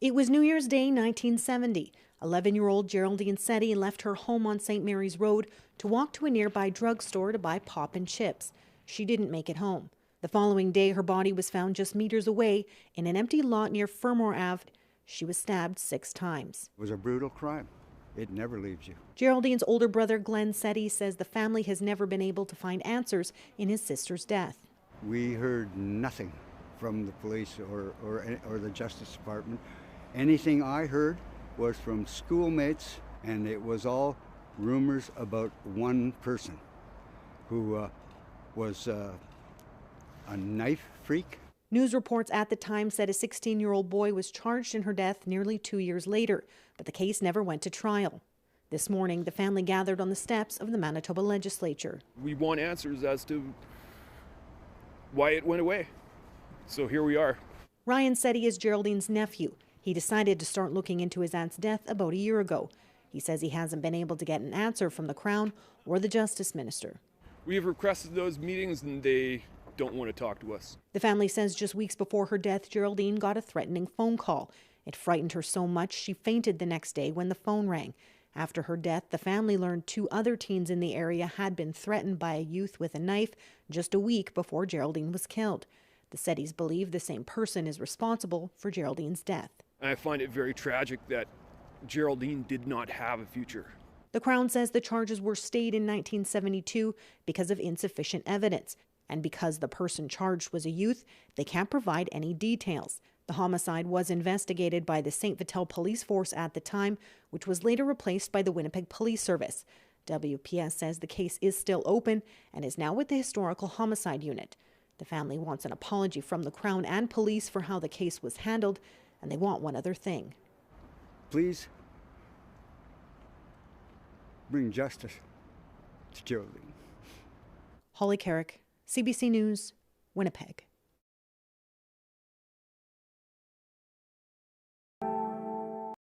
It was New Year's Day, 1970. 11-year-old Geraldine Settee left her home on St. Mary's Road to walk to a nearby drugstore to buy pop and chips. She didn't make it home. The following day, her body was found just meters away in an empty lot near Fermor Avenue. She was stabbed 6 times. It was a brutal crime. It never leaves you. Geraldine's older brother, Glen Settee, says the family has never been able to find answers in his sister's death. We heard nothing from the police or the Justice Department. Anything I heard was from schoolmates, and it was all rumors about one person who was a knife freak. News reports at the time said a 16-year-old boy was charged in her death nearly 2 years later, but the case never went to trial. This morning, the family gathered on the steps of the Manitoba Legislature. We want answers as to why it went away. So here we are. Ryan Settee is Geraldine's nephew. He decided to start looking into his aunt's death about a year ago. He says he hasn't been able to get an answer from the Crown or the Justice Minister. We have requested those meetings and they don't want to talk to us. The family says just weeks before her death, Geraldine got a threatening phone call. It frightened her so much she fainted the next day when the phone rang. After her death, the family learned 2 other teens in the area had been threatened by a youth with a knife just a week before Geraldine was killed. The Settees believe the same person is responsible for Geraldine's death. I find it very tragic that Geraldine did not have a future. The Crown says the charges were stayed in 1972 because of insufficient evidence. And because the person charged was a youth, they can't provide any details. The homicide was investigated by the St. Vital Police Force at the time, which was later replaced by the Winnipeg Police Service. WPS says the case is still open and is now with the Historical Homicide Unit. The family wants an apology from the Crown and police for how the case was handled, and they want one other thing. Please bring justice to Geraldine. Holly Carrick, CBC News, Winnipeg.